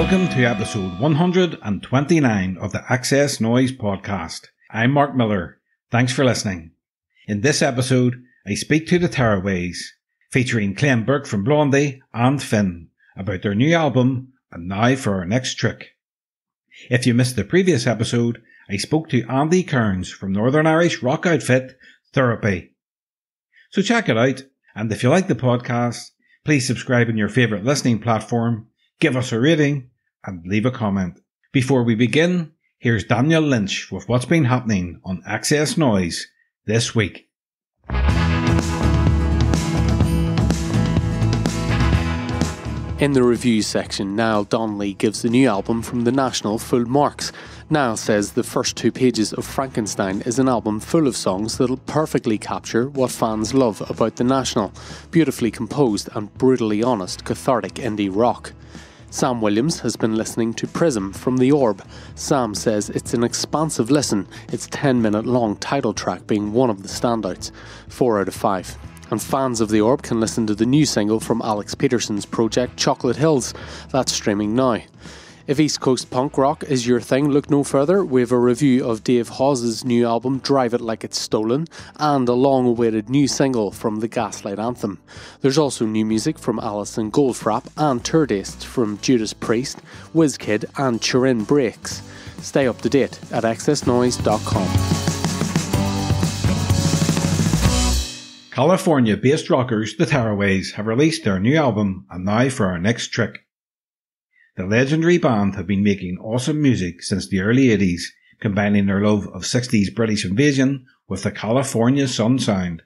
Welcome to episode 129 of the XS Noize Podcast. I'm Mark Millar. Thanks for listening. In this episode, I speak to the Tearaways, featuring Clem Burke from Blondie and Finn, about their new album, And Now for Our Next Trick. If you missed the previous episode, I spoke to Andy Kearns from Northern Irish rock outfit Therapy. So check it out, and if you like the podcast, please subscribe on your favourite listening platform, give us a rating, and leave a comment. Before we begin, here's Daniel Lynch with what's been happening on XS Noize this week. In the reviews section, Niall Donnelly gives the new album from The National full marks. Niall says the first 2 pages of Frankenstein is an album full of songs that'll perfectly capture what fans love about The National: beautifully composed and brutally honest cathartic indie rock. Sam Williams has been listening to Prism from The Orb. Sam says it's an expansive listen, its 10-minute long title track being one of the standouts, 4 out of 5. And fans of The Orb can listen to the new single from Alex Peterson's project Chocolate Hills. That's streaming now. If East Coast punk rock is your thing, look no further. We have a review of Dave Hawes' new album Drive It Like It's Stolen, and a long-awaited new single from the Gaslight Anthem. There's also new music from Alison Goldfrapp and tour dates from Judas Priest, WizKid and Turin Breaks. Stay up to date at xsnoize.com. California-based rockers the Tearaways have released their new album, And Now for Our Next Trick. The legendary band have been making awesome music since the early 80s, combining their love of 60s British invasion with the California sun sound.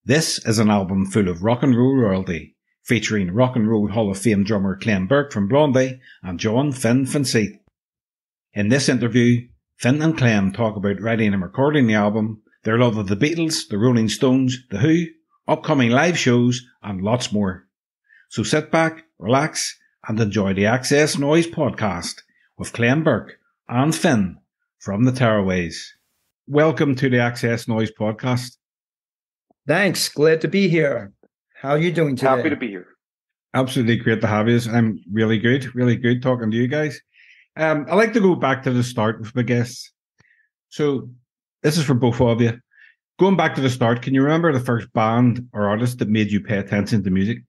This is an album full of rock and roll royalty, featuring Rock and Roll Hall of Fame drummer Clem Burke from Blondie and John Finseth. In this interview, Finn and Clem talk about writing and recording the album, their love of the Beatles, the Rolling Stones, The Who, upcoming live shows, and lots more. So sit back, relax, and enjoy the XS Noize Podcast with Clem Burke and Finn from the Tearaways. Welcome to the XS Noize Podcast. Thanks. Glad to be here. How are you doing today? Happy to be here. Absolutely great to have you. I'm really good talking to you guys. I like to go back to the start with my guests. So this is for both of you. Going back to the start, can you remember the first band or artist that made you pay attention to music?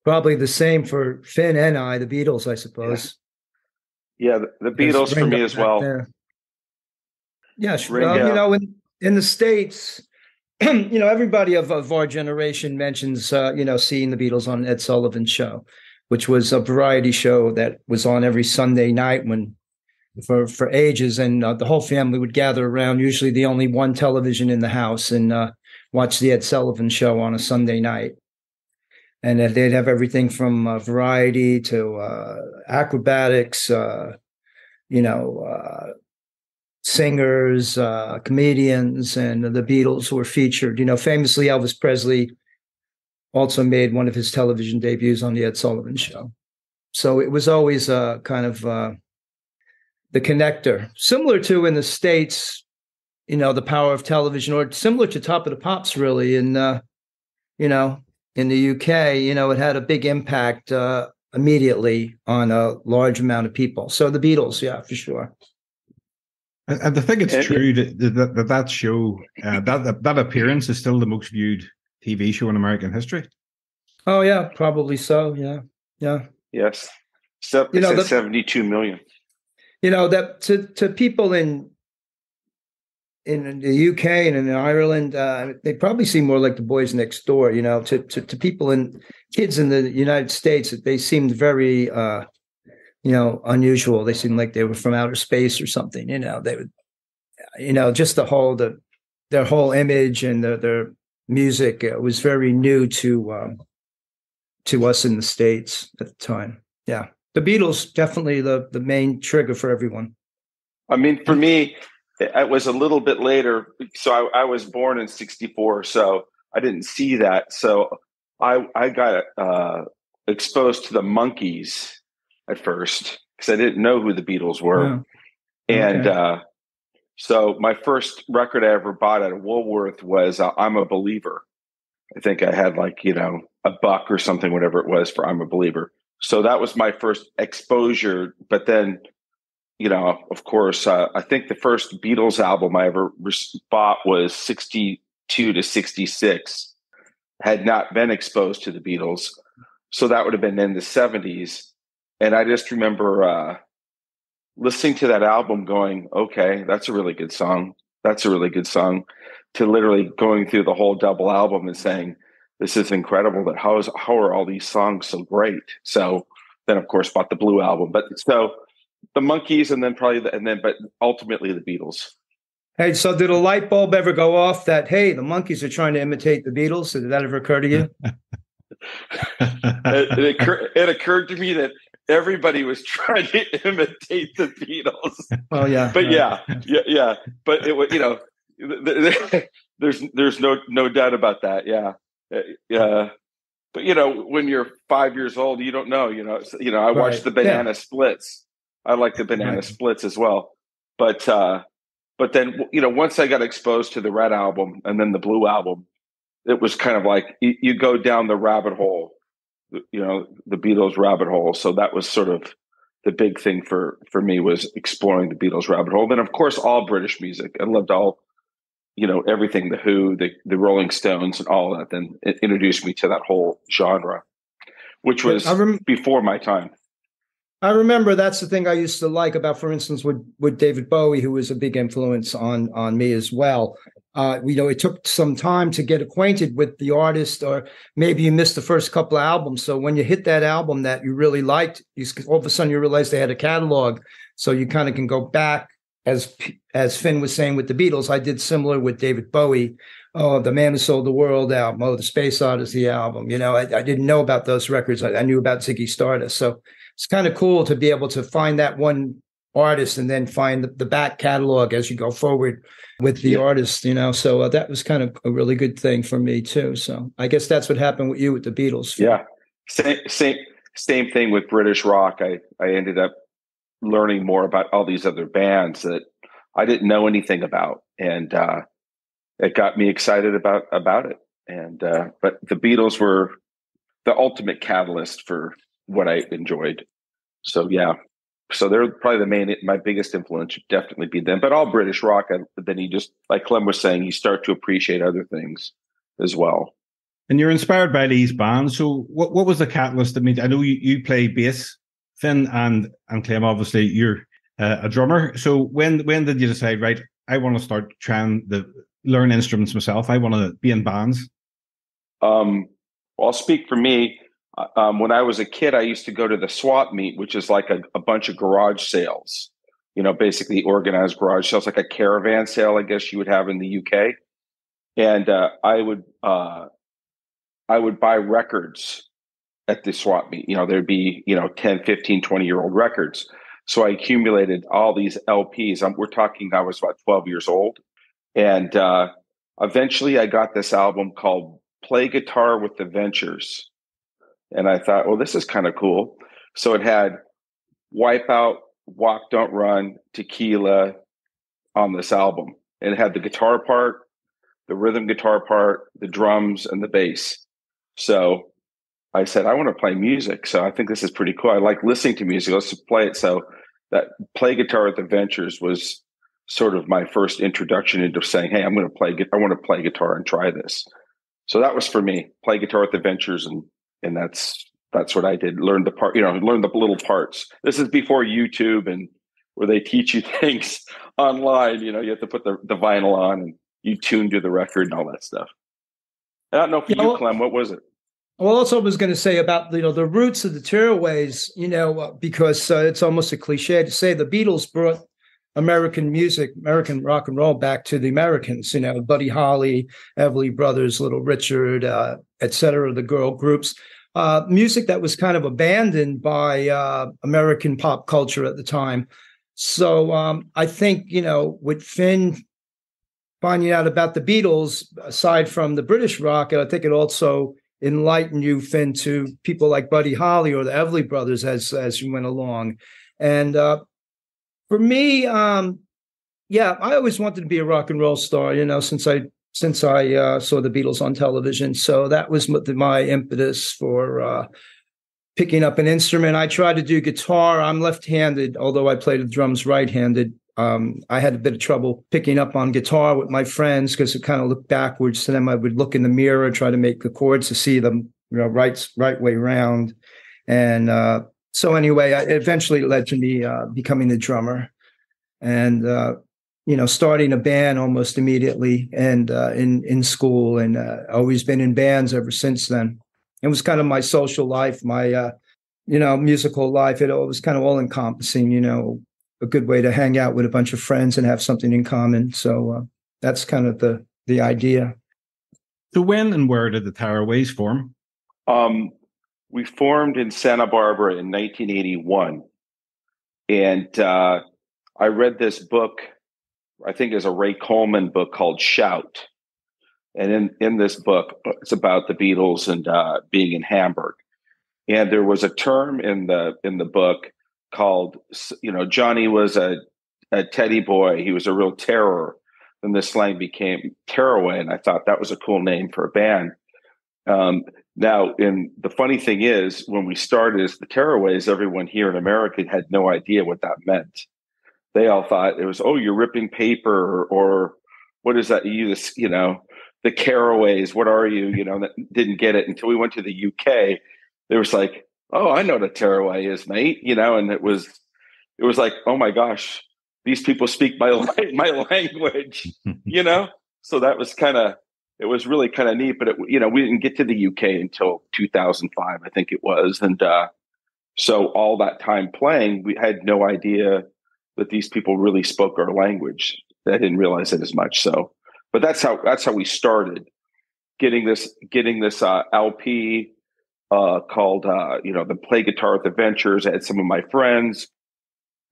Probably the same for Finn and I, the Beatles, I suppose. Yeah, the Beatles for me as well. There. Yeah, well, in the States, everybody of our generation mentions, seeing the Beatles on Ed Sullivan's Show, which was a variety show that was on every Sunday night for ages, and the whole family would gather around, usually the only one television in the house, and watch the Ed Sullivan Show on a Sunday night. And they'd have everything from variety to acrobatics, singers, comedians, and the Beatles were featured. Famously, Elvis Presley also made one of his television debuts on the Ed Sullivan Show. So it was always kind of the connector, similar to in the States, the power of television, or similar to Top of the Pops, really, in the UK, it had a big impact immediately on a large amount of people. So the Beatles, yeah, for sure. I think it's true that show, that appearance is still the most viewed TV show in American history. Oh, yeah, probably so. Yeah. Yes. So it's 72 million. That to people in the UK and in Ireland, they probably seem more like the Boys Next Door. To people and kids in the United States, they seemed very, unusual. They seemed like they were from outer space or something. They would, just their whole image and their music was very new to us in the States at the time. Yeah, the Beatles definitely the main trigger for everyone. I mean, for me, it was a little bit later. So I was born in 1964, so I didn't see that. So I got exposed to the Monkees at first because I didn't know who the Beatles were. Yeah. And so my first record I ever bought at Woolworth was I'm a Believer. I think I had $1 or something, whatever it was, for I'm a Believer. So that was my first exposure. But then, of course, I think the first Beatles album I ever bought was 62 to 66. Had not been exposed to the Beatles. So that would have been in the 70s. And I just remember listening to that album going, okay, that's a really good song. That's a really good song. To literally going through the whole double album and saying, this is incredible. That how are all these songs so great? So then, of course, bought the Blue album. But so the Monkees, and then but ultimately the Beatles. Hey, so did a light bulb ever go off that, hey, the Monkees are trying to imitate the Beatles? Did that ever occur to you? It occurred to me that everybody was trying to imitate the Beatles. Oh yeah, but yeah. But it was, there's no doubt about that. Yeah. But when you're 5 years old, you don't know. I watched the Banana Splits. I like the Banana Splits as well. But then once I got exposed to the Red album and then the Blue album, it was kind of like you go down the rabbit hole, the Beatles rabbit hole. So that was sort of the big thing for me, was exploring the Beatles rabbit hole. Then, of course, all British music. I loved all, everything, the Who, the Rolling Stones, and all that. Then it introduced me to that whole genre, which was before my time. I remember that's the thing I used to like about, for instance, with David Bowie, who was a big influence on me as well. It took some time to get acquainted with the artist, or maybe you missed the first couple of albums. So when you hit that album that you really liked, all of a sudden you realize they had a catalog. So you kind of can go back, as Finn was saying with the Beatles. I did similar with David Bowie. Oh, the Man Who Sold the World album. Oh, the Space Odyssey album. I didn't know about those records. I knew about Ziggy Stardust. So it's kind of cool to be able to find that one artist and then find the back catalog as you go forward with the artist, So that was kind of a really good thing for me too. So I guess that's what happened with you with the Beatles. Yeah, same thing with British rock. I ended up learning more about all these other bands that I didn't know anything about, and it got me excited about it. And but the Beatles were the ultimate catalyst for what I enjoyed. So yeah. So they're probably my biggest influence should definitely be them, but all British rock. And then you just, like Clem was saying, you start to appreciate other things as well. And you're inspired by these bands. So what was the catalyst? I mean, I know you play bass, Finn, and Clem, obviously you're a drummer. So when did you decide, right, I want to start trying to learn instruments myself. I want to be in bands. Well, I'll speak for me. When I was a kid, I used to go to the swap meet, which is like a bunch of garage sales, basically organized garage sales, like a caravan sale, I guess you would have in the UK. And I would buy records at the swap meet. There'd be, 10, 15, 20-year-old records. So I accumulated all these LPs. We're talking, I was about 12 years old. And eventually I got this album called Play Guitar with the Ventures. And I thought, well, this is kind of cool. So it had Wipeout, Walk, Don't Run, Tequila on this album. And it had the guitar part, the rhythm guitar part, the drums, and the bass. So I said, I want to play music. So I think this is pretty cool. I like listening to music. Let's play it. So that Play Guitar with the Ventures was sort of my first introduction into saying, hey, I want to play guitar and try this. So that was for me, Play Guitar with the Ventures, and that's what I did. Learn the little parts. This is before YouTube and where they teach you things online. You have to put the vinyl on and you tune to the record and all that stuff. I don't know for you, Clem, what was it? Well, also I was going to say about, the roots of the Tearaways, because it's almost a cliche to say the Beatles brought American music, American rock and roll back to the Americans, Buddy Holly, Everly Brothers, Little Richard, et cetera, the girl groups. Music that was kind of abandoned by American pop culture at the time. So I think, with Finn finding out about the Beatles, aside from the British rock, I think it also enlightened you, Finn, to people like Buddy Holly or the Everly Brothers as you went along. And for me, I always wanted to be a rock and roll star, since I saw the Beatles on television. So that was my impetus for picking up an instrument. I tried to do guitar. I'm left-handed, although I play the drums right-handed. I had a bit of trouble picking up on guitar with my friends because it kind of looked backwards. So then I would look in the mirror, try to make the chords to see them, right way round. And so anyway, it eventually led to me becoming a drummer and, starting a band almost immediately and in school, and always been in bands ever since then. It was kind of my social life, my, musical life. It was kind of all encompassing, a good way to hang out with a bunch of friends and have something in common. So that's kind of the idea. So when and where did the Tearaways form? We formed in Santa Barbara in 1981. And I read this book, I think it's a Ray Coleman book called Shout. And in this book, it's about the Beatles and being in Hamburg. And there was a term in the book called, Johnny was a teddy boy. He was a real terror. Then the slang became Tearaway. And I thought that was a cool name for a band. Now, the funny thing is, when we started as the Tearaways, everyone here in America had no idea what that meant. They all thought it was, you're ripping paper, or what is that? The Caraways, what are you? That didn't get it until we went to the UK. There was like, I know what a tearaway is, mate. And it was like, oh my gosh, these people speak my language, So that was it was really kind of neat. But we didn't get to the UK until 2005, I think it was, and so all that time playing, we had no idea that these people really spoke our language. I didn't realize it as much. So, but that's how we started getting this LP. Called the Play Guitar with Adventures. I had some of my friends.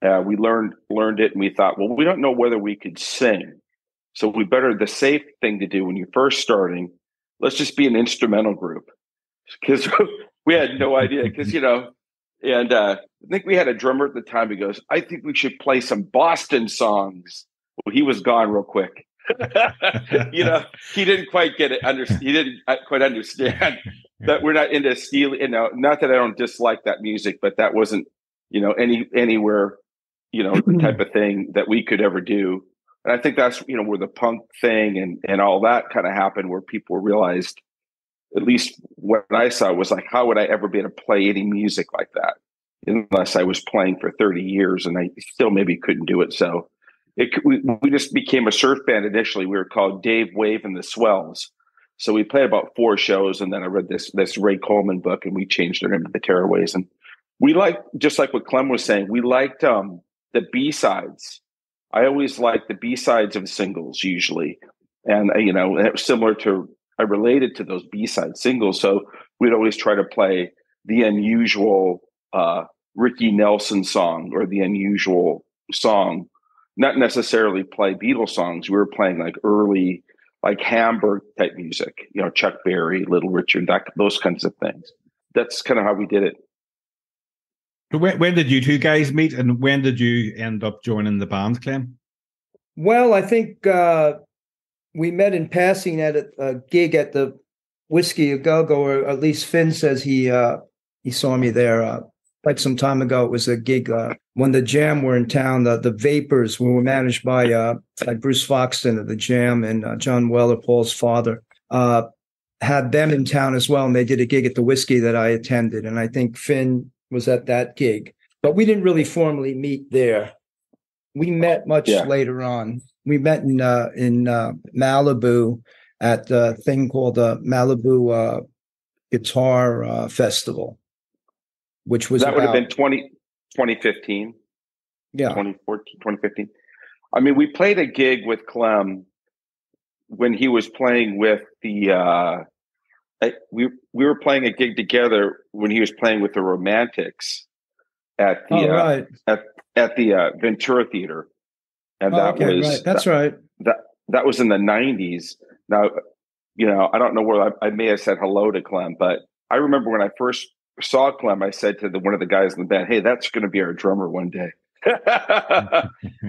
We learned it, and we thought, well, we don't know whether we could sing, so the safe thing to do when you're first starting, let's just be an instrumental group, because we had no idea. Because and I think we had a drummer at the time. He goes, I think we should play some Boston songs. Well, he was gone real quick. He didn't quite get it. He didn't quite understand that we're not into steel. Not that I don't dislike that music, but that wasn't, anywhere, the type of thing that we could ever do. And I think that's, where the punk thing and all that kind of happened, where people realized, at least what I saw was like, how would I ever be able to play any music like that unless I was playing for 30 years and I still maybe couldn't do it. So we just became a surf band initially. We were called Dave, Wave, and the Swells. So we played about 4 shows, and then I read this Ray Coleman book, and we changed our name to the Tearaways. And we liked, just like what Clem was saying, we liked the B-sides. I always liked the B-sides of singles usually. And, it was similar to, I related to those B-side singles. So we'd always try to play the unusual Ricky Nelson song or the unusual song. Not necessarily play Beatles songs. We were playing like early, like Hamburg type music, Chuck Berry, Little Richard, those kinds of things. That's kind of how we did it. When did you two guys meet, and when did you end up joining the band, Clem? Well, I think we met in passing at a gig at the Whiskey A Go-Go, or at least Finn says he saw me there quite some time ago. It was a gig when the Jam were in town. The Vapors were managed by Bruce Foxton of the Jam, and John Weller, Paul's father, had them in town as well. And they did a gig at the Whiskey that I attended. And I think Finn was at that gig. But we didn't really formally meet there. We met much later on. We met in Malibu at the thing called the Malibu Guitar Festival, which was that would have been 2015. Yeah. 2014, 2015. I mean, we played a gig with Clem when he was playing with the we were playing a gig together when he was playing with the Romantics at the at the Ventura Theater, and that was that's right. That was in the 90s. Now, I don't know where I may have said hello to Clem, but I remember when I first saw Clem, I said to one of the guys in the band, "Hey, that's going to be our drummer one day."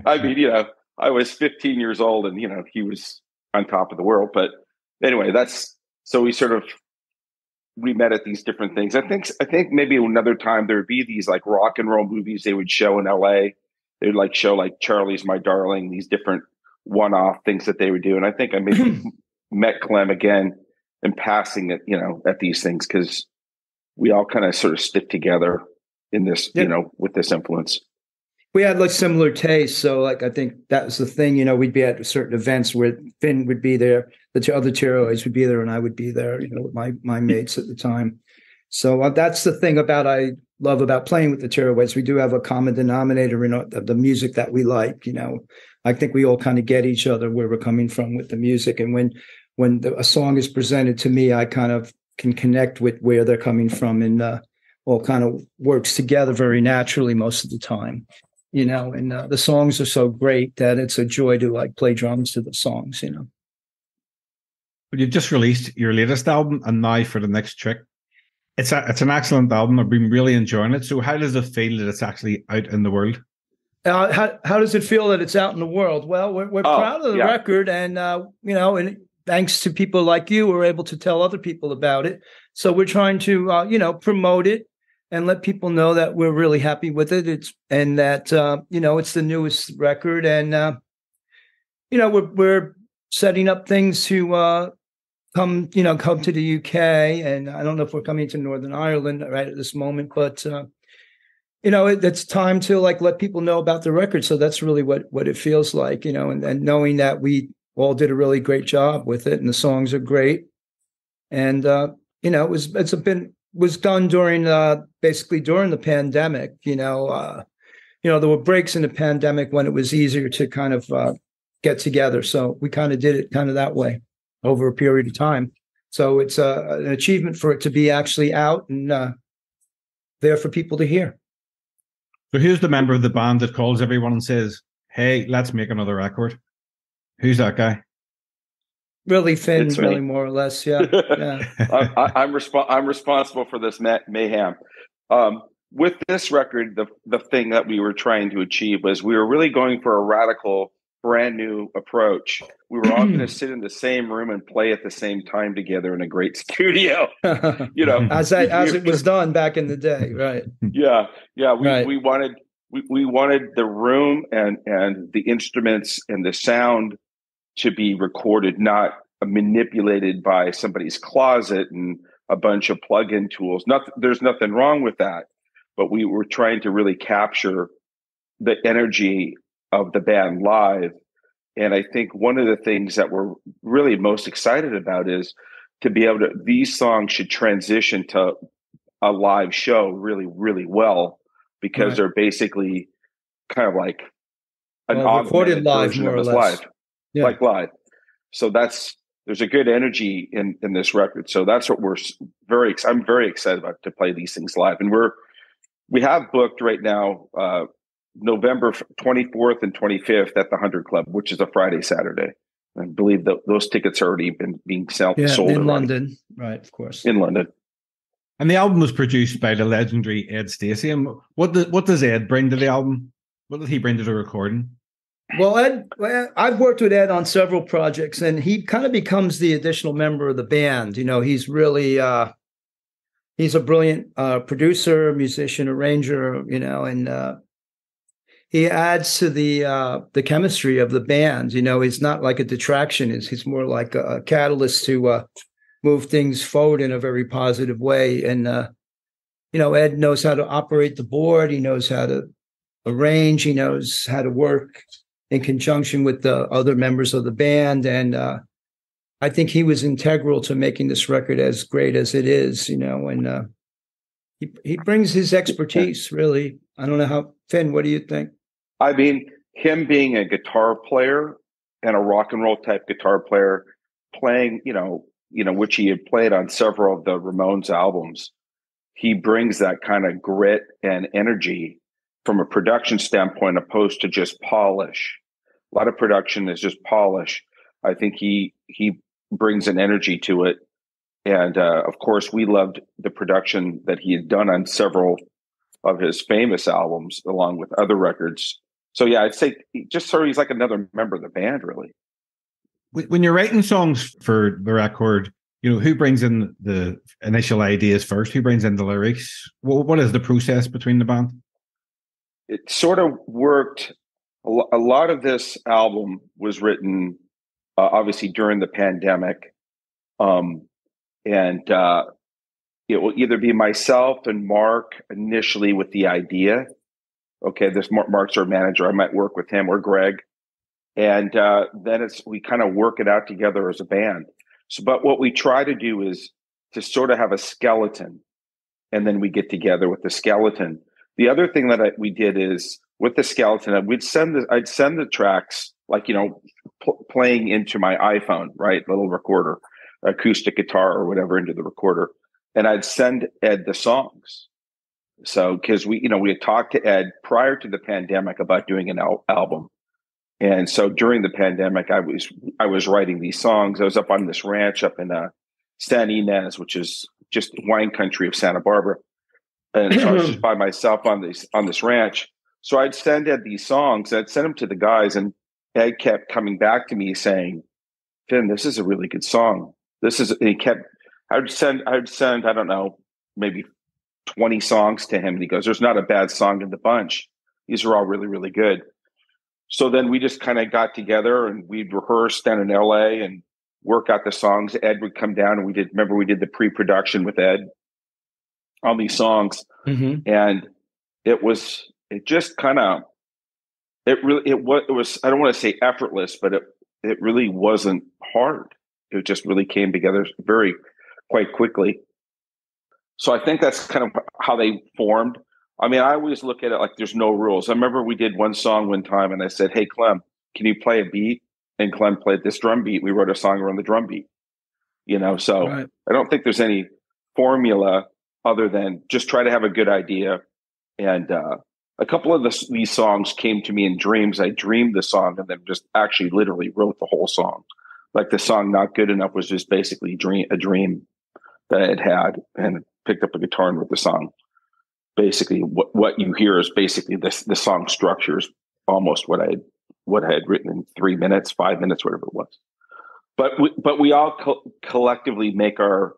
I mean, I was 15 years old, and he was on top of the world. But anyway, so we sort of we met at these different things. I think maybe another time there would be these like rock and roll movies they would show in LA. They would like show like Charlie's My Darling, these different one-off things that they would do. And I think I maybe met Clem again in passing it, at these things, because we all kind of sort of stick together in this, with this influence. We had like similar tastes. So like, I think that was the thing, we'd be at certain events where Finn would be there, the other Tearaways would be there, and I would be there, with my mates at the time. So that's the thing I love about playing with the Tearaways. We do have a common denominator of the music that we like, I think we all kind of get each other where we're coming from with the music. And when a song is presented to me, I kind of can connect with where they're coming from, and all kind of works together very naturally most of the time. And the songs are so great that it's a joy to like play drums to the songs, But you've just released your latest album, and now for the next trick. It's an excellent album. I've been really enjoying it. So how does it feel that it's actually out in the world? How does it feel that it's out in the world? Well, we're proud of the record, and and thanks to people like you, we're able to tell other people about it. So we're trying to promote it and let people know that we're really happy with it. It's the newest record, and we're setting up things to come to the UK, and I don't know if we're coming to Northern Ireland right at this moment, but it's time to like let people know about the record. So that's really what it feels like, and knowing that we all did a really great job with it, and the songs are great, and it was done during basically during the pandemic. There were breaks in the pandemic when it was easier to kind of get together. So we kind of did it kind of that way over a period of time. So it's an achievement for it to be actually out and there for people to hear. So who's the member of the band that calls everyone and says, "Hey, let's make another record"? Who's that guy? Really, Finn, really, more or less, yeah. I'm responsible for this mayhem. With this record, the thing that we were trying to achieve was we were really going for a radical, brand new approach. We were all going to sit in the same room and play at the same time together in a great studio. As it was done back in the day, right? Yeah. We wanted the room and the instruments and the sound to be recorded, not manipulated by somebody's closet and a bunch of plug-in tools. There's nothing wrong with that, but we were trying to really capture the energy of the band live. And I think one of the things that we're really most excited about is to be able to, these songs should transition to a live show really, really well, because they're basically kind of like an recorded live, more or less. Like live. So there's a good energy in this record. So that's what I'm very excited about, to play these things live. And we have booked right now, November 24th and 25th at the 100 Club, which is a Friday, Saturday. I believe that those tickets are already been being sold in already. London, right? Of course, in London. And the album was produced by the legendary Ed Stasium. What does Ed bring to the album? What did he bring to the recording? Well, I've worked with Ed on several projects, and he kind of becomes the additional member of the band. He's really he's a brilliant producer, musician, arranger. And he adds to the chemistry of the band. He's not like a detraction. He's more like a catalyst to move things forward in a very positive way. And Ed knows how to operate the board. He knows how to arrange. He knows how to work in conjunction with the other members of the band. And I think he was integral to making this record as great as it is, and he brings his expertise, really. I don't know how, Finn, what do you think? I mean, him being a guitar player and a rock and roll type guitar player, playing, which he had played on several of the Ramones albums, he brings that kind of grit and energy from a production standpoint, opposed to just polish. A lot of production is just polish. I think he brings an energy to it. And of course, we loved the production that he had done on several of his famous albums, along with other records. So yeah, I'd say he's like another member of the band, really. When you're writing songs for the record, who brings in the initial ideas first? Who brings in the lyrics? What is the process between the band? It sort of worked. A lot of this album was written, obviously, during the pandemic. And it will either be myself and Mark initially with the idea. Okay, this Mark's our manager. I might work with him or Greg. And then we kind of work it out together as a band. So, but what we try to do is to sort of have a skeleton, and then we get together with the skeleton. The other thing that we did is with the skeleton, I'd send the tracks like, playing into my iPhone, right? Little recorder, acoustic guitar or whatever into the recorder. And I'd send Ed the songs. So, cause we had talked to Ed prior to the pandemic about doing an album. And so during the pandemic, I was writing these songs. I was up on this ranch up in San Ynez, which is just wine country of Santa Barbara. And so I was just by myself on this ranch. So I'd send Ed these songs. I'd send them to the guys, and Ed kept coming back to me saying, "Finn, this is a really good song. I would send, I don't know, maybe 20 songs to him. And he goes, "There's not a bad song in the bunch. These are all really, really good." So then we just kind of got together and we'd rehearse down in LA and work out the songs. Ed would come down and we did the pre-production with Ed on these songs. Mm-hmm. And it was I don't want to say effortless, but it really wasn't hard. It just really came together quite quickly. So I think that's kind of how they formed. I mean, I always look at it like there's no rules. I remember we did one song one time and I said, "Hey, Clem, can you play a beat?" And Clem played this drum beat. We wrote a song around the drum beat, so right. I don't think there's any formula other than just try to have a good idea. And a couple of these songs came to me in dreams. I dreamed the song and then just actually literally wrote the whole song. Like the song Not Good Enough was just basically a dream that I had and picked up a guitar and wrote the song. Basically, what you hear is basically the song structure is almost what I had written in 3 minutes, 5 minutes, whatever it was. But we all collectively make our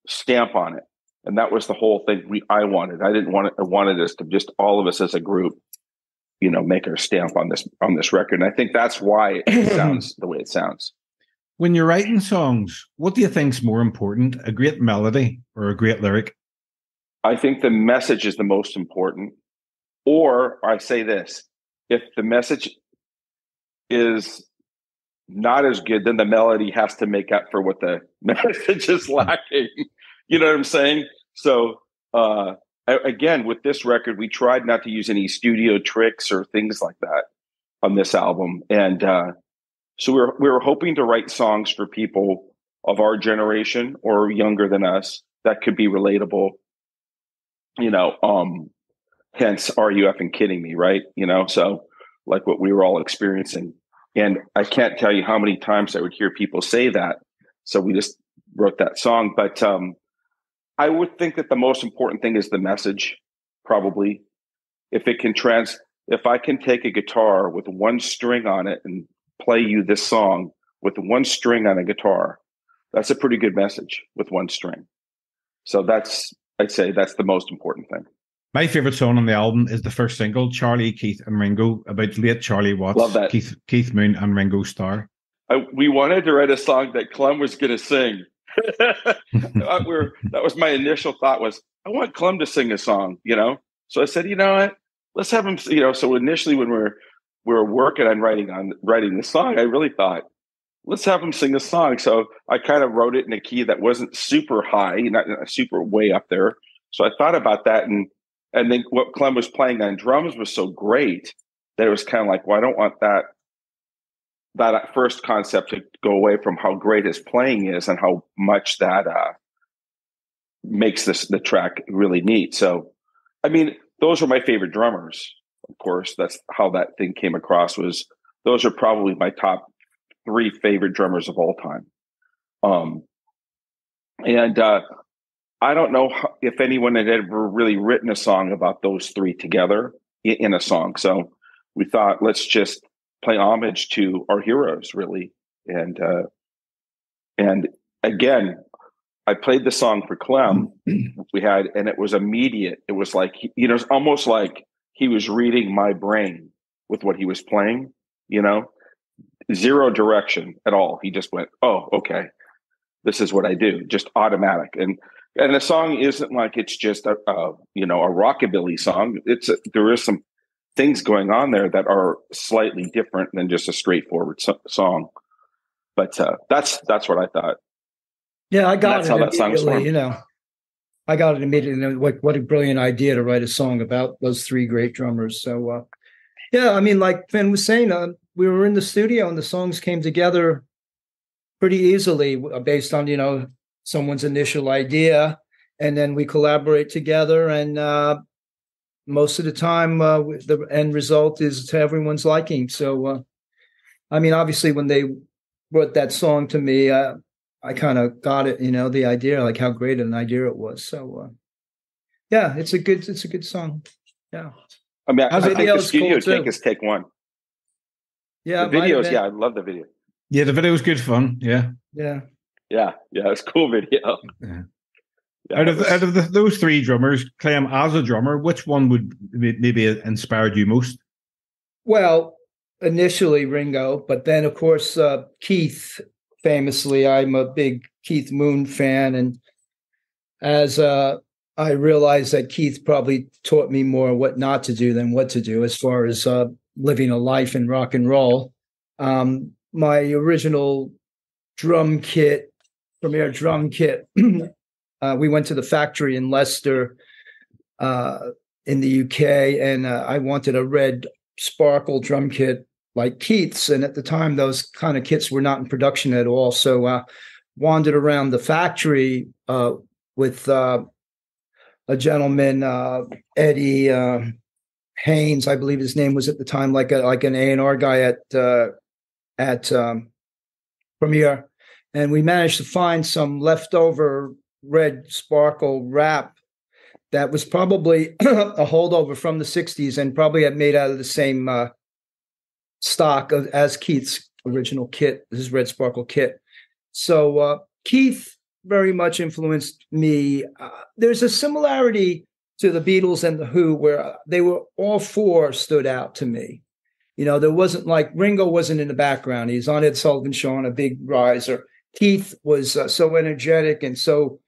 stamp on it, and that was the whole thing. I wanted. I didn't want it. I wanted us to just all of us as a group, make our stamp on this record. And I think that's why it sounds the way it sounds. When you're writing songs, what do you think's more important, a great melody or a great lyric? I think the message is the most important. Or I say this, if the message is not as good, then the melody has to make up for what the message is lacking. You know what I'm saying? So again, with this record, we tried not to use any studio tricks or things like that on this album. And so we were hoping to write songs for people of our generation or younger than us that could be relatable. Hence, "Are you effing kidding me?" Right? So like what we were all experiencing. And I can't tell you how many times I would hear people say that. So we just wrote that song. But I would think that the most important thing is the message, probably. If I can take a guitar with one string on it and play you this song with one string on a guitar, that's a pretty good message with one string. So I'd say that's the most important thing. My favorite song on the album is the first single, Charlie, Keith and Ringo, about late Charlie Watts, Love that. Keith Moon and Ringo Starr. We wanted to write a song that Clem was going to sing. That was my initial thought was, I want Clem to sing a song, So I said, what? Let's have him, So initially when we were working on writing the song, I really thought, let's have him sing a song. So I kind of wrote it in a key that wasn't super high, not super way up there. So I thought about that. And then what Clem was playing on drums was so great that it was kind of like, well, I don't want that first concept to go away from how great his playing is and how much that makes the track really neat. So, I mean, those were my favorite drummers. Of course, that's how that thing came across. Those are probably my top 3 favorite drummers of all time. And I don't know if anyone had ever really written a song about those 3 together in a song. So we thought, let's just play homage to our heroes, really. And again, I played the song for Clem and it was immediate. It was like, it's almost like he was reading my brain with what he was playing, zero direction at all. He just went, oh, okay, this is what I do, just automatic. And the song isn't like it's just a rockabilly song. There is some things going on there that are slightly different than just a straightforward song. But that's what I thought. Yeah, I got it how that song was formed. I got it immediately. Like, what a brilliant idea to write a song about those three great drummers. So, like Finn was saying, we were in the studio and the songs came together pretty easily based on, someone's initial idea. And then we collaborate together. And most of the time, the end result is to everyone's liking. So, obviously, when they brought that song to me, I kind of got it, the idea, like how great an idea it was. So, it's a good song. Yeah. I think the studio take is take one. Yeah. The videos. Yeah. I love the video. Yeah. The video was good fun. Yeah. Yeah. Yeah. Yeah. It's a cool video. Yeah. Out of those three drummers, Clem, as a drummer, which one would maybe inspired you most? Well, initially Ringo, but then of course Keith. Famously, I'm a big Keith Moon fan, and as I realized that Keith probably taught me more what not to do than what to do as far as living a life in rock and roll. My original premier drum kit, we went to the factory in Leicester in the UK, and I wanted a red sparkle drum kit like Keith's. And at the time, those kind of kits were not in production at all. So wandered around the factory with a gentleman, Eddie Haynes, I believe his name was at the time, like an A&R guy at Premier. And we managed to find some leftover red sparkle wrap that was probably a holdover from the 60s and probably had made out of the same stock as Keith's original kit, his red sparkle kit. So Keith very much influenced me. There's a similarity to the Beatles and the Who where they were all four stood out to me. There wasn't like Ringo wasn't in the background. He's on Ed Sullivan's Show on a big riser. Keith was so energetic and so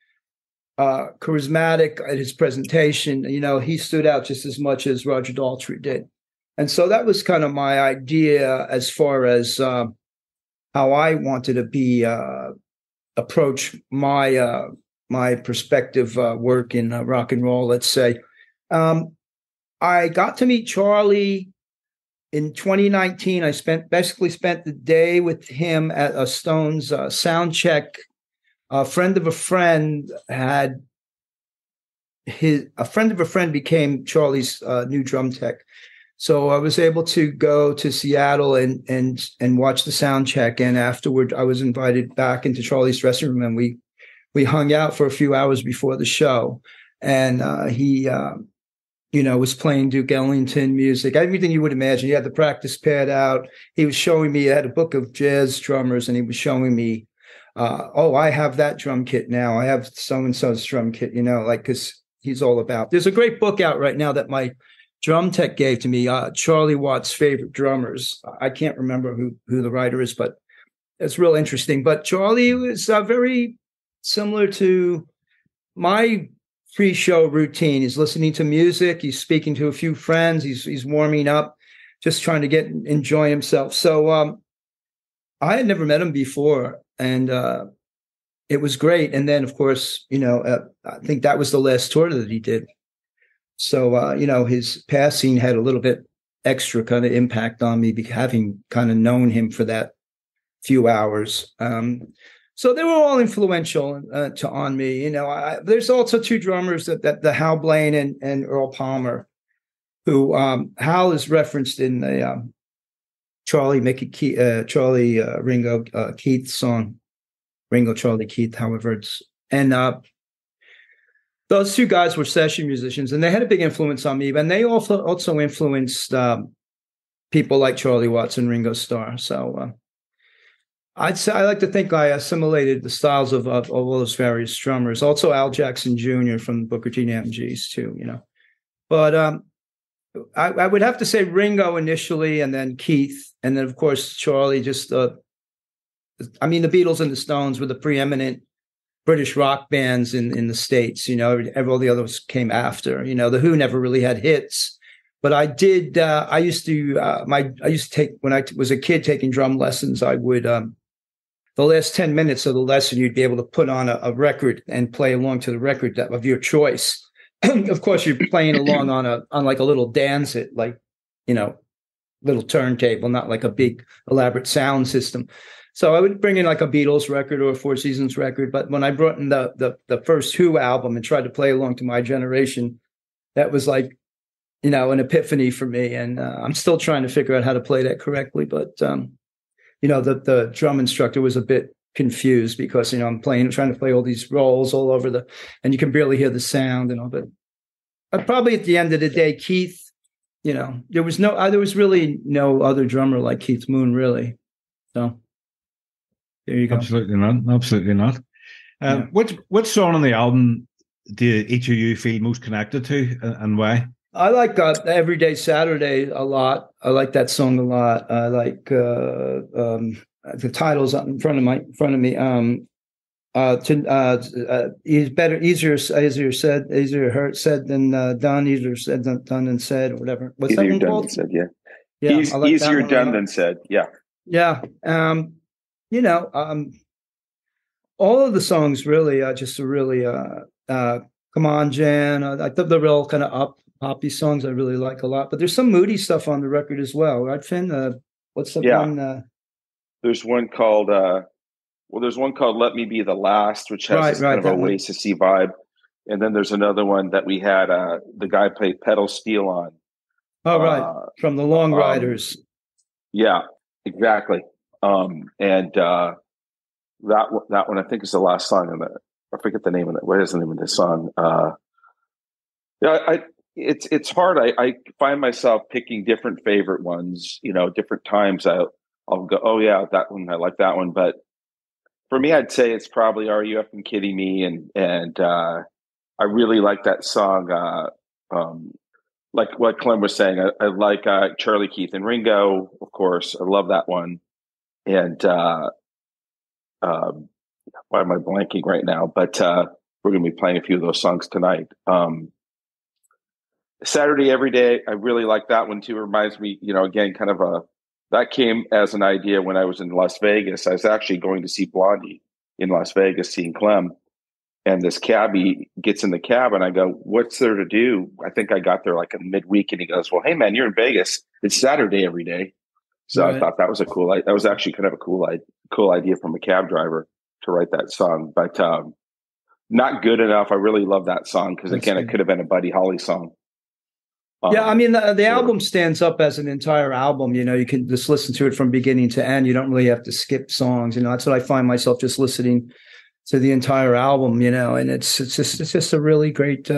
charismatic at his presentation. He stood out just as much as Roger Daltrey did. And so that was kind of my idea as far as how I wanted to be approach my perspective work in rock and roll. Let's say I got to meet Charlie in 2019. I basically spent the day with him at a Stones sound check. A friend of a friend became Charlie's new drum tech. So I was able to go to Seattle and watch the sound check. And afterward, I was invited back into Charlie's dressing room, and we hung out for a few hours before the show. And he was playing Duke Ellington music, everything you would imagine. He had the practice pad out. He was showing me, he had a book of jazz drummers, and he was showing me, I have that drum kit now. I have so-and-so's drum kit, because he's all about. There's a great book out right now that my drum tech gave to me, Charlie Watts' favorite drummers. I can't remember who the writer is, but it's real interesting. But Charlie was very similar to my pre-show routine. He's listening to music. He's speaking to a few friends. He's warming up, just trying to enjoy himself. So I had never met him before, and it was great. And then, of course, I think that was the last tour that he did. So, his passing had a little bit extra kind of impact on me, having kind of known him for that few hours. So they were all influential on me. There's also two drummers that the Hal Blaine and Earl Palmer, who Hal is referenced in the Ringo Keith song, Ringo Charlie Keith, however it's, and those two guys were session musicians, and they had a big influence on me. And they also influenced people like Charlie Watts and Ringo Starr. So I'd say I like to think I assimilated the styles of all those various drummers. Also, Al Jackson Jr. from Booker T. and MGs too. But I would have to say Ringo initially, and then Keith, and then of course Charlie. Just the Beatles and the Stones were the preeminent British rock bands in the States. All the others came after. The Who never really had hits. But I did. I used to take, when I was a kid taking drum lessons. I would the last 10 minutes of the lesson, you'd be able to put on a record and play along to the record of your choice. Of course, you're playing along on like a little dance it, like little turntable, not like a big elaborate sound system. So I would bring in like a Beatles record or a Four Seasons record. But when I brought in the first Who album and tried to play along to My Generation, that was like, an epiphany for me. And I'm still trying to figure out how to play that correctly. But, the drum instructor was a bit confused because, I'm trying to play all these rolls all over and you can barely hear the sound and all. But probably at the end of the day, Keith, there was really no other drummer like Keith Moon, really. So there you go. Absolutely not. Yeah. What song on the album do each of you feel most connected to, and why? I like Everyday Saturday a lot. I like that song a lot. I like the title's up in front of me. Easier said than done. Easier said than done than said, or whatever. What's that one called? Said, yeah. Easier done than said. Yeah. Yeah. All of the songs really just really Come On, Jan. I thought the real kind of up poppy songs I really like a lot, but there's some moody stuff on the record as well, right, Finn? What's the one? There's one called Let Me Be the Last, which has kind of a Oasis-y vibe, and then there's another one that we had the guy played pedal steel on. Oh, right, from the Long Ryders. Yeah, exactly. And that one I think is the last song on that. I forget the name of it. What is the name of this song? It's hard. I find myself picking different favorite ones. Different times I'll go, oh yeah, that one, I like that one. But for me, I'd say it's probably Are You Effing Kidding Me? And I really like that song. Like what Clem was saying, I like Charlie, Keith, and Ringo, of course. I love that one. And why am I blanking right now? But we're going to be playing a few of those songs tonight. Saturday Every Day, I really like that one too. It reminds me, again, kind of that came as an idea when I was in Las Vegas. I was actually going to see Blondie in Las Vegas, seeing Clem, and this cabbie gets in the cab and I go, what's there to do? I think I got there like a midweek, and he goes, well, hey man, you're in Vegas. It's Saturday Every Day. So right. I thought that was that was actually kind of a cool idea from a cab driver to write that song, but not good enough. I really love that song because again, it could have been a Buddy Holly song. The album stands up as an entire album. You can just listen to it from beginning to end. You don't really have to skip songs. That's what I find myself just listening to the entire album. And it's just a really great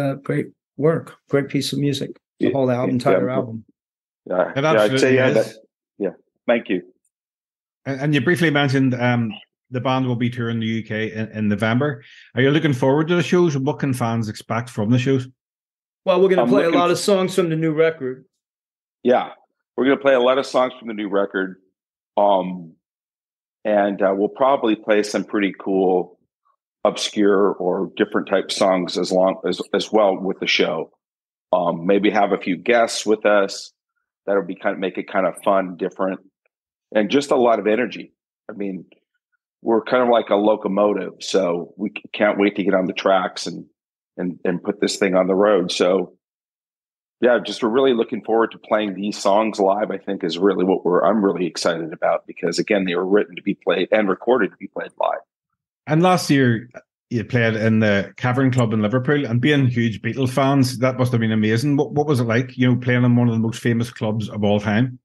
work, great piece of music. The whole entire album. Yeah, I'd say that. Yeah, thank you. And you briefly mentioned the band will be touring the UK in November. Are you looking forward to the shows? What can fans expect from the shows? Well, we're going to play a lot of songs from the new record. Yeah, we're going to play a lot of songs from the new record. And we'll probably play some pretty cool, obscure or different type songs as well with the show. Maybe have a few guests with us. That'll be make it kind of fun, different, and just a lot of energy. I mean, we're kind of like a locomotive, so we can't wait to get on the tracks and put this thing on the road. So yeah, we're really looking forward to playing these songs live. I think is really what I'm really excited about, because again, they were written to be played and recorded to be played live. And last year you played in the Cavern Club in Liverpool, and being huge Beatles fans, that must have been amazing. What was it like, playing in one of the most famous clubs of all time?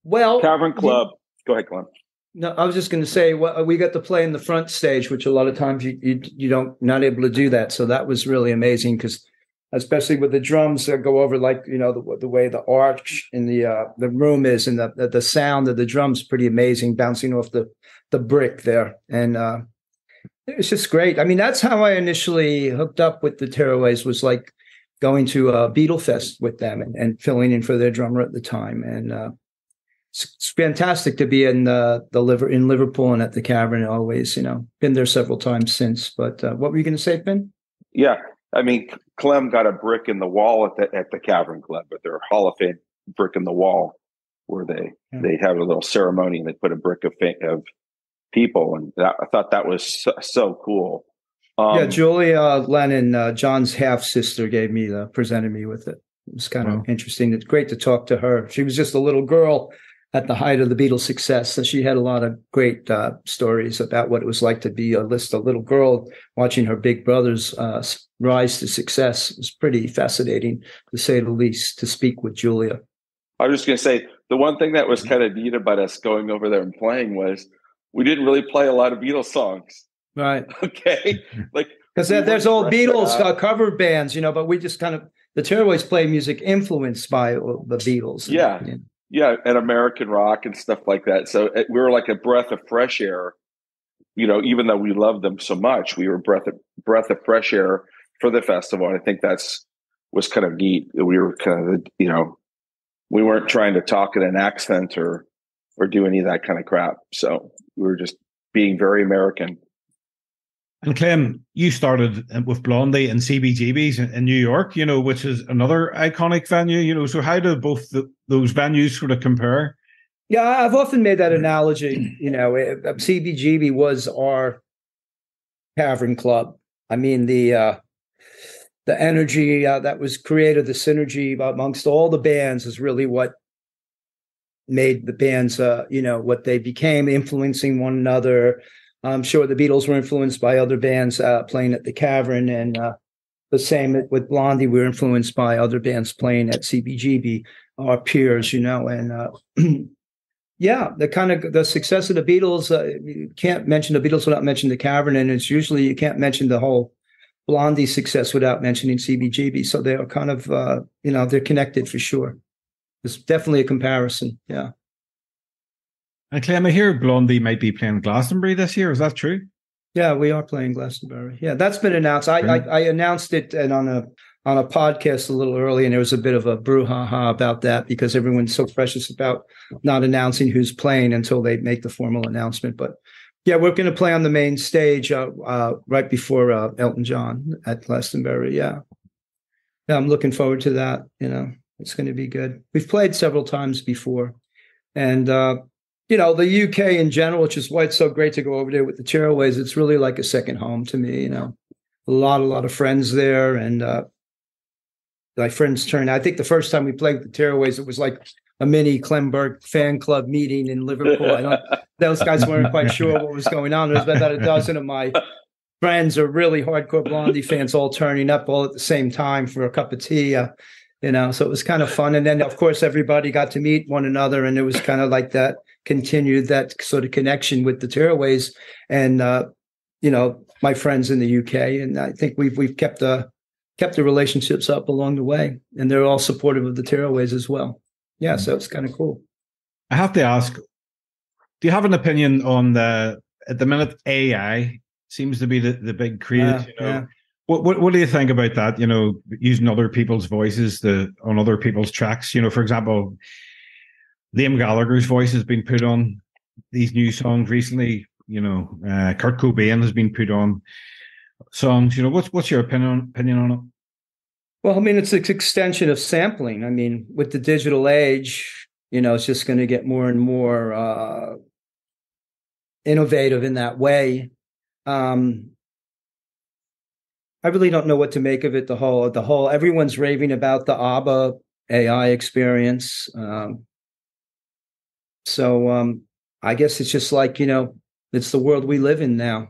Well, Cavern Club. Go ahead, Clem. No, I was just going to say, we got to play in the front stage, which a lot of times you don't not able to do that. So that was really amazing because especially with the drums that go over, like, the way the arch in the room is, and the sound of the drums pretty amazing, bouncing off the brick there. And it was just great. I mean, that's how I initially hooked up with the Tearaways, was like going to Beatle Fest with them and filling in for their drummer at the time. And it's fantastic to be in Liverpool and at the Cavern always, been there several times since. But what were you going to say, Ben? Yeah. I mean, Clem got a brick in the wall at the Cavern Club, but their Hall of Fame brick in the wall, where they have a little ceremony and they put a brick of people, and I thought that was so cool. Julia Lennon, John's half sister, presented me with it. It was kind of interesting. It's great to talk to her. She was just a little girl at the height of the Beatles' success, so she had a lot of great stories about what it was like to be a little girl watching her big brothers rise to success. It was pretty fascinating, to say the least, to speak with Julia. I was just going to say, the one thing that was kind of neat about us going over there and playing was we didn't really play a lot of Beatles songs. Right. Okay. Like, because there's old Beatles cover bands, but we just kind of, the Tearaways play music influenced by the Beatles. Yeah, and American rock and stuff like that. So we were like a breath of fresh air. Even though we loved them so much, we were breath of fresh air for the festival. And I think was kind of neat. We were kind of, we weren't trying to talk in an accent or do any of that kind of crap. So we were just being very American. And Clem, you started with Blondie and CBGB's in New York, which is another iconic venue, so how do both those venues sort of compare? Yeah, I've often made that analogy. CBGB was our Cavern Club. I mean, the energy that was created, the synergy amongst all the bands is really what made the bands, what they became, influencing one another. I'm sure the Beatles were influenced by other bands playing at the Cavern, and the same with Blondie. We were influenced by other bands playing at CBGB, our peers, and the success of the Beatles. You can't mention the Beatles without mentioning the Cavern, and it's usually you can't mention the whole Blondie success without mentioning CBGB. So they are kind of, they're connected for sure. There's definitely a comparison. Yeah. And Clem, I hear Blondie might be playing Glastonbury this year. Is that true? Yeah, we are playing Glastonbury. Yeah, that's been announced. I announced it and on a podcast a little early, and there was a bit of a brouhaha about that because everyone's so precious about not announcing who's playing until they make the formal announcement. But yeah, we're going to play on the main stage right before Elton John at Glastonbury. Yeah, I'm looking forward to that. It's going to be good. We've played several times before, and the UK in general, which is why it's so great to go over there with the Tearaways. It's really like a second home to me. A lot of friends there, and my friends turned. I think the first time we played with the Tearaways, it was like a mini Clem Burke fan club meeting in Liverpool. Those guys weren't quite sure what was going on. There was about a dozen of my friends are really hardcore Blondie fans, all turning up all at the same time for a cup of tea. So it was kind of fun. And then, of course, everybody got to meet one another, and it was kind of like that. Continued that sort of connection with the Tearaways and my friends in the UK, and I think we've kept the relationships up along the way, and they're all supportive of the Tearaways as well. Yeah, so it's kind of cool. I have to ask, do you have an opinion on at the minute AI seems to be the big craze? Yeah. What do you think about that? Using other people's voices on other people's tracks. For example, Liam Gallagher's voice has been put on these new songs recently. Kurt Cobain has been put on songs. What's your opinion on it? Well, I mean, it's an extension of sampling. I mean, with the digital age, it's just going to get more and more innovative in that way. I really don't know what to make of it. The whole everyone's raving about the ABBA AI experience. So I guess it's just like, it's the world we live in now.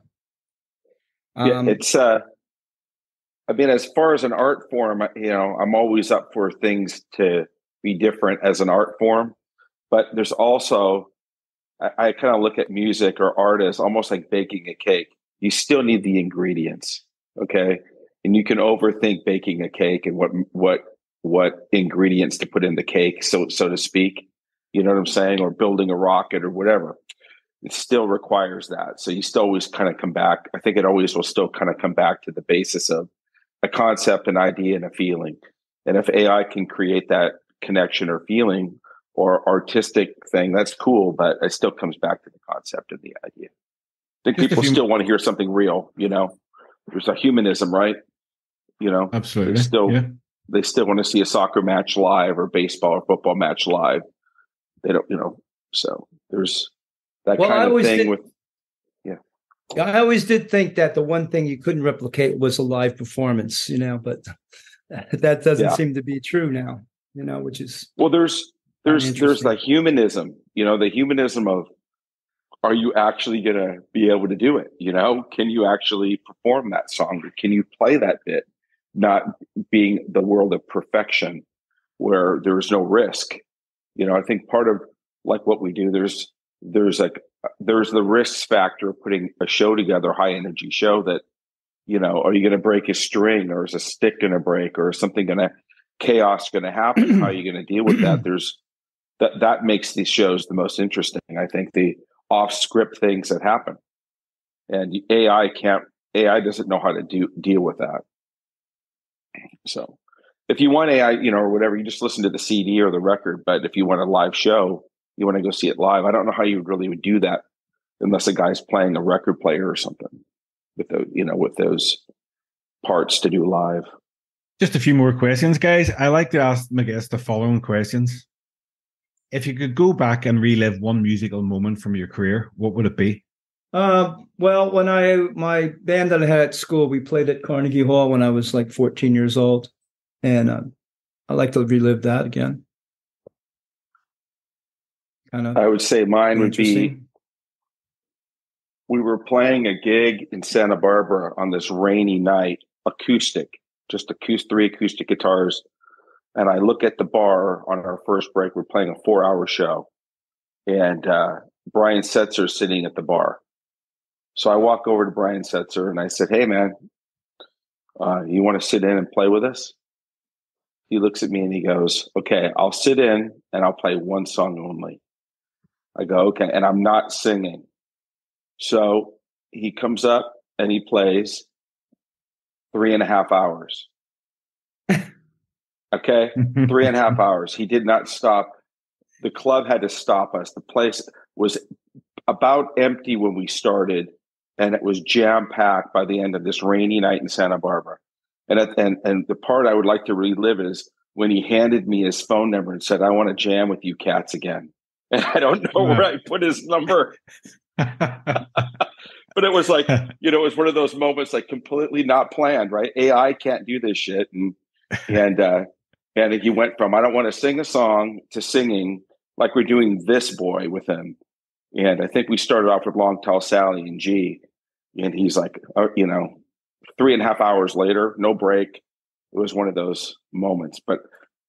It's as far as an art form, I'm always up for things to be different as an art form, but there's also, I kind of look at music or art as almost like baking a cake. You still need the ingredients. Okay. and you can overthink baking a cake and what ingredients to put in the cake, so to speak. You know what I'm saying? Or building a rocket or whatever. It still requires that. So you still always kind of come back. I think it always will still kind of come back to the basis of a concept, an idea, and a feeling. And if AI can create that connection or feeling or artistic thing, that's cool, but it still comes back to the concept and the idea. I think people still want to hear something real, you know. There's a humanism, right? You know, absolutely. They still want to see a soccer match live or baseball or football match live. They don't, you know, so there's that kind of thing with, I always did think that the one thing you couldn't replicate was a live performance, you know, but that doesn't seem to be true now, you know, which is there's the humanism, you know, the humanism of, are you actually going to be able to do it? You know, can you actually perform that song? Can you play that bit? Not being the world of perfection where there's no risk. You know, I think part of like what we do, there's the risk factor of putting a show together, high energy show that, you know, are you going to break a string, or is a stick going to break, or is something chaos going to happen? How are you going to deal with that? That makes these shows the most interesting. I think the off script things that happen, and AI doesn't know how to deal with that. So if you want AI, you know, or whatever, you just listen to the CD or the record. But if you want a live show, you want to go see it live, I don't know how you would do that unless a guy's playing a record player or something with those, you know, with those parts to do live. Just a few more questions, guys. I like to ask my guests the following questions. If you could go back and relive one musical moment from your career, what would it be? Well, when my band that I had at school, we played at Carnegie Hall when I was like 14 years old. And I like to relive that again. I would say mine would be, we were playing a gig in Santa Barbara on this rainy night, acoustic, just three acoustic guitars. And I look at the bar on our first break. We're playing a 4-hour show. And Brian Setzer's sitting at the bar. So I walk over to Brian Setzer and I said, "Hey, man, you want to sit in and play with us?" He looks at me and he goes, "Okay, I'll sit in and I'll play one song only." I go, "Okay," and I'm not singing. So he comes up and he plays 3.5 hours. Okay, 3.5 hours. He did not stop. The club had to stop us. The place was about empty when we started, and it was jam-packed by the end of this rainy night in Santa Barbara. And the part I would like to relive is when he handed me his phone number and said, "I want to jam with you cats again." And I don't know where I put his number. But it was like, you know, it was one of those moments like completely not planned, right? AI can't do this shit. And he went from, "I don't want to sing a song," to singing like we're doing This Boy with him. And I think we started off with Long Tall Sally in G. And he's like, you know, 3.5 hours later, no break. It was one of those moments. But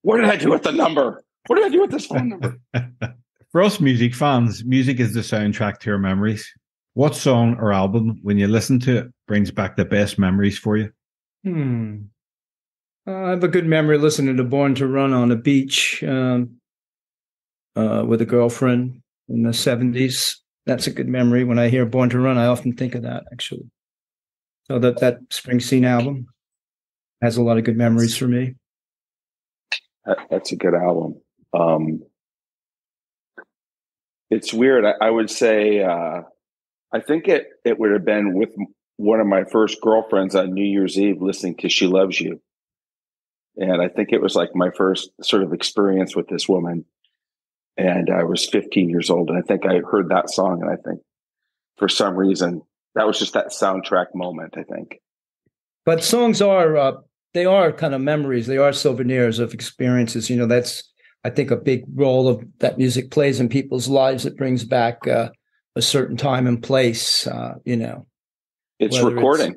what did I do with the number? What did I do with this phone number? For us music fans, music is the soundtrack to our memories. What song or album, when you listen to it, brings back the best memories for you? I have a good memory listening to Born to Run on a beach with a girlfriend in the 70s. That's a good memory. When I hear Born to Run, I often think of that, actually. So that Springsteen album has a lot of good memories for me. That's a good album. It's weird. I would say, I think it would have been with one of my first girlfriends on New Year's Eve listening to She Loves You. And I think it was like my first sort of experience with this woman. And I was 15 years old. And I think I heard that song. And I think for some reason, that was just that soundtrack moment, I think. But songs they are kind of memories. They are souvenirs of experiences. You know, that's, I think, a big role of that music plays in people's lives. It brings back a certain time and place, you know. It's recording.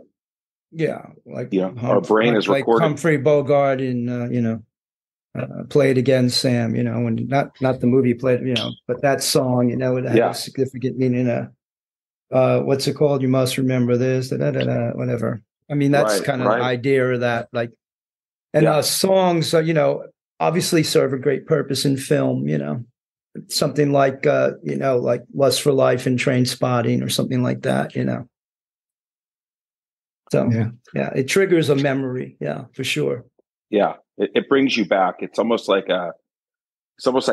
Like our brain is like recording. Humphrey Bogart in Play It Again, Sam. You know, and not the movie Play It, you know, but that song, you know, it had a significant meaning. What's it called? You Must Remember This. Whatever. I mean, that's kind of the idea of that. Like, and songs, obviously serve a great purpose in film. Something like like Lust for Life and Train Spotting or something like that. So it triggers a memory. Yeah, for sure. Yeah, it brings you back. It's almost like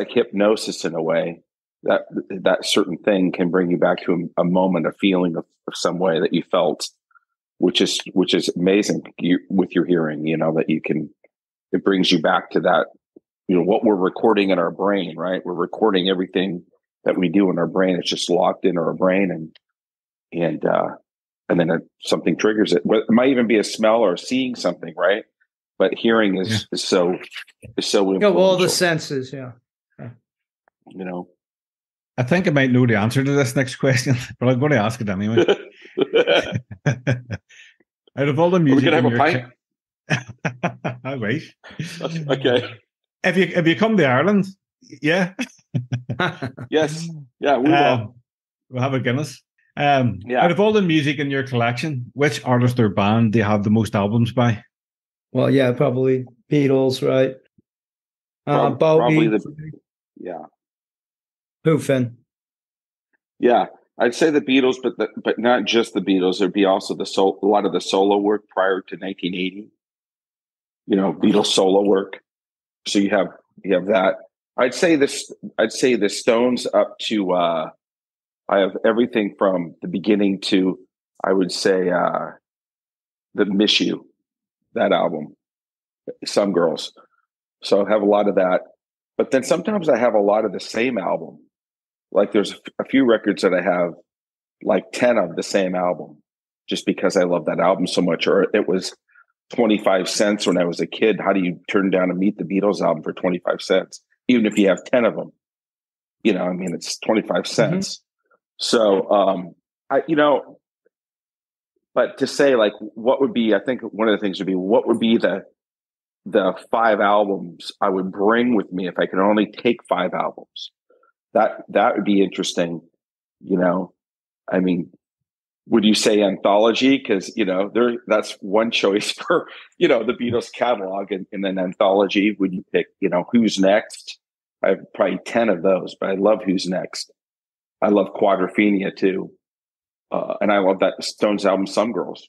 hypnosis in a way. That certain thing can bring you back to a moment, a feeling of some way that you felt, which is amazing with your hearing. It brings you back to that. What we're recording in our brain, right? We're recording everything that we do in our brain. It's just locked in our brain, and then something triggers it. It might even be a smell or seeing something, right? But hearing is so influential. All the senses, I think I might know the answer to this next question, but I'm going to ask it anyway. Out of all the music, we can have a pint. I wish. Okay. If you come to Ireland, yes, we will. We'll have a Guinness. Out of all the music in your collection, which artist or band do you have the most albums by? Well, probably Beatles, right? Probably Who, Finn? Yeah, I'd say the Beatles, but not just the Beatles. There'd be also a lot of the solo work prior to 1980. Beatles solo work. So you have that. I'd say the Stones up to. I have everything from the beginning to, I would say, the Miss You, that album, Some Girls. So I have a lot of that. But then sometimes I have a lot of the same album. Like there's a few records that I have like 10 of the same album just because I love that album so much. Or it was 25 cents when I was a kid. How do you turn down a Meet the Beatles album for 25 cents? Even if you have 10 of them, it's 25 cents. Mm-hmm. So, but to say like, what would be, I think one of the things would be, what would be the 5 albums I would bring with me if I could only take 5 albums? That would be interesting. Would you say anthology? Because, that's one choice for, the Beatles catalog and then anthology. Would you pick, Who's Next? I have probably 10 of those, but I love Who's Next. I love Quadrophenia too. And I love that Stones album, Some Girls.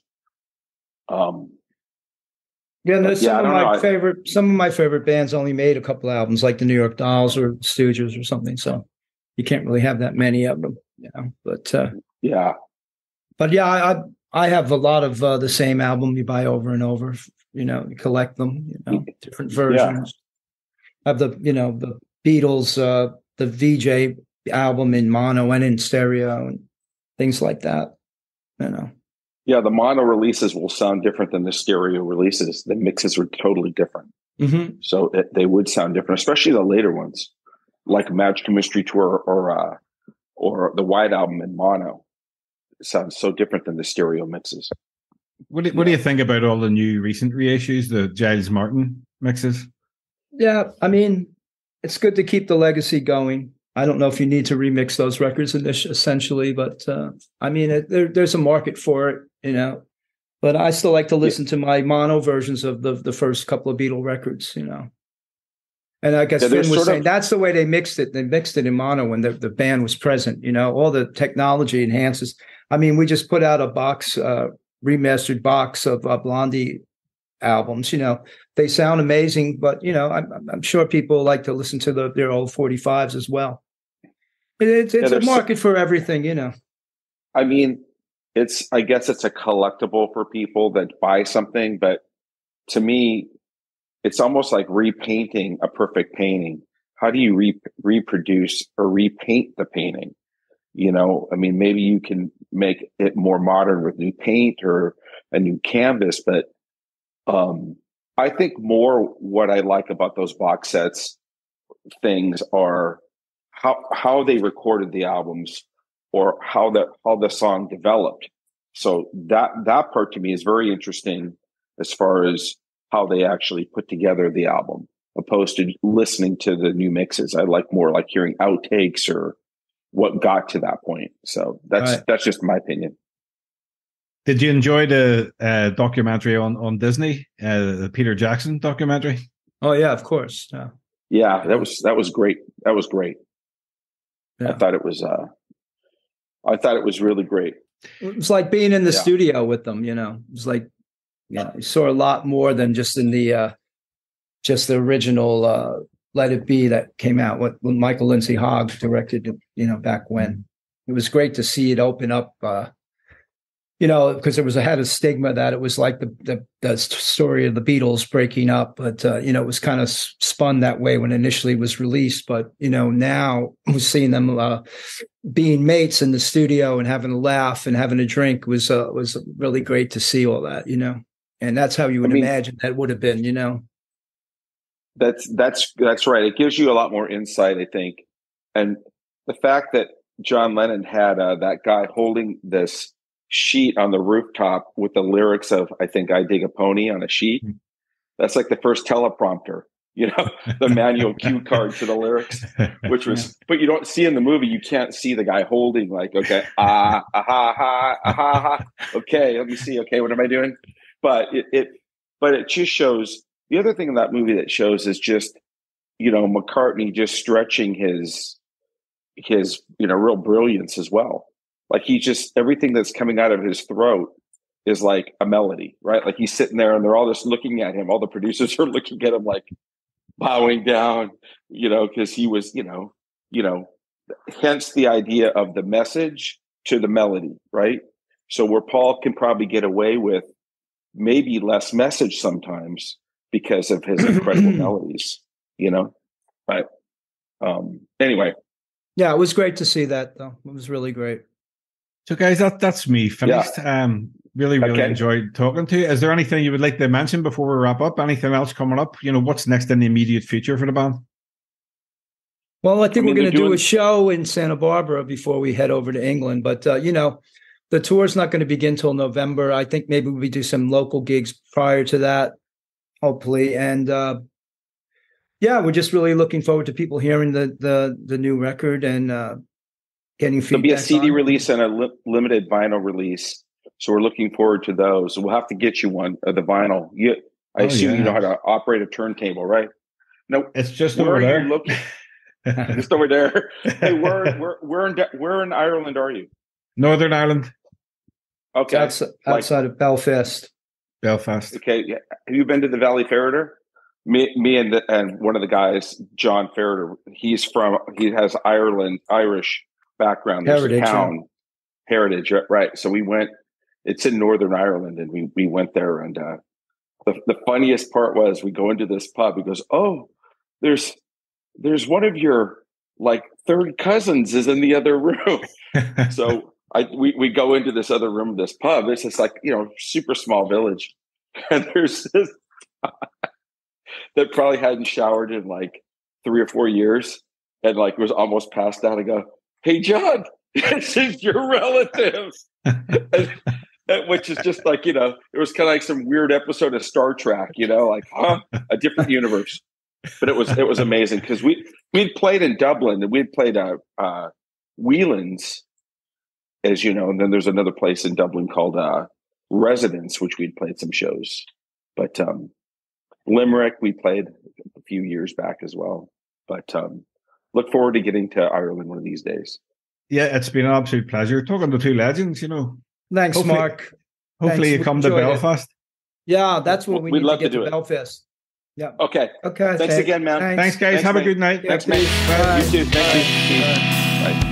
Some of my favorite bands only made a couple albums, like the New York Dolls or Stooges or something. So you can't really have that many of them, But I have a lot of the same album you buy over and over. You collect them. Different versions. I have the Beatles, the VJ album in mono and in stereo and things like that. Yeah, the mono releases will sound different than the stereo releases. The mixes are totally different. Mm-hmm. So they would sound different, especially the later ones, like Magical Mystery Tour or the White Album in mono. It sounds so different than the stereo mixes. What do you think about all the new recent reissues, the Giles Martin mixes? Yeah, it's good to keep the legacy going. I don't know if you need to remix those records essentially, but there's a market for it, But I still like to listen to my mono versions of the first couple of Beatle records, And I guess Finn was saying that's the way they mixed it. They mixed it in mono when the band was present, All the technology enhances. We just put out a box, remastered box of Blondie albums. They sound amazing, but I'm sure people like to listen to their old 45s as well. It's a market for everything, I guess it's a collectible for people that buy something, but to me, it's almost like repainting a perfect painting. How do you reproduce or repaint the painting? Maybe you can make it more modern with new paint or a new canvas, but I think more what I like about those box sets things are how they recorded the albums or how the song developed. So that part to me is very interesting as far as how they actually put together the album, opposed to listening to the new mixes. I like more like hearing outtakes or what got to that point. So that's just my opinion. Did you enjoy the documentary on Disney, the Peter Jackson documentary? Oh yeah, of course. Yeah, that was great. That was great. Yeah. I thought it was really great. It was like being in the studio with them. You know, it was like, you saw a lot more than just in the original Let It Be that came out when Michael Lindsay Hogg directed. You know, back when it was great to see it open up. You know, because it had a stigma that it was like the story of the Beatles breaking up, but you know, it was kind of spun that way when initially it was released. But you know, now we're seeing them being mates in the studio and having a laugh and having a drink was really great to see all that. You know, and that's how you would imagine that would have been. You know, that's right. It gives you a lot more insight, I think, and the fact that John Lennon had that guy holding this sheet on the rooftop with the lyrics of, I think, I Dig a Pony on a sheet. That's like the first teleprompter, you know, the manual cue card to the lyrics, which was, but you don't see in the movie, you can't see the guy holding like, okay, okay, let me see. Okay, what am I doing? But it just shows, the other thing in that movie that shows is just, you know, McCartney just stretching his, you know, real brilliance as well. Like he just, everything that's coming out of his throat is like a melody, right? Like he's sitting there and they're all just looking at him. All the producers are looking at him like bowing down, you know, because he was, you know, hence the idea of the message to the melody, right? So where Paul can probably get away with maybe less message sometimes because of his incredible melodies, you know? But anyway. Yeah, it was great to see that though. It was really great. So guys, that's me finished. Yeah. Really enjoyed talking to you. Is there anything you would like to mention before we wrap up? Anything else coming up? You know, what's next in the immediate future for the band? Well, I think we're going to do a show in Santa Barbara before we head over to England. But, you know, the tour's not going to begin till November. I think maybe we do some local gigs prior to that, hopefully. And, yeah, we're just really looking forward to people hearing the new record and getting feedback. There'll be a CD release and a limited vinyl release. So we're looking forward to those. We'll have to get you one of the vinyl. I assume you know how to operate a turntable, right? No, it's just over there. Just over there. Hey, where in Ireland are you? Northern Ireland. Okay, outside of Belfast. Belfast. Okay, have you been to the Valley Ferreter? Me and one of the guys, John Ferreter. He has Irish background. Heritage, right? So we went. It's in Northern Ireland, and we went there. And the funniest part was we go into this pub. He goes, "Oh, there's one of your like third cousins is in the other room." So we go into this other room of this pub. It's just like, you know, super small village, and there's this that probably hadn't showered in like 3 or 4 years, and like was almost passed out. I go, "Hey, John, this is your relative." Which is just like, you know, it was kind of like some weird episode of Star Trek, you know, like a different universe. But it was amazing because we'd played in Dublin and we'd played Whelan's, as you know, and then there's another place in Dublin called Residence, which we'd played some shows. But Limerick we played a few years back as well. But look forward to getting to Ireland one of these days. Yeah, it's been an absolute pleasure talking to two legends, you know. Thanks, Mark. Hopefully you come to Belfast. Yeah, that's what we need to get to Belfast. Yeah. Okay. Thanks again, man. Thanks guys. Have a good night. Thanks, mate. Bye. You too. Thank you. Bye.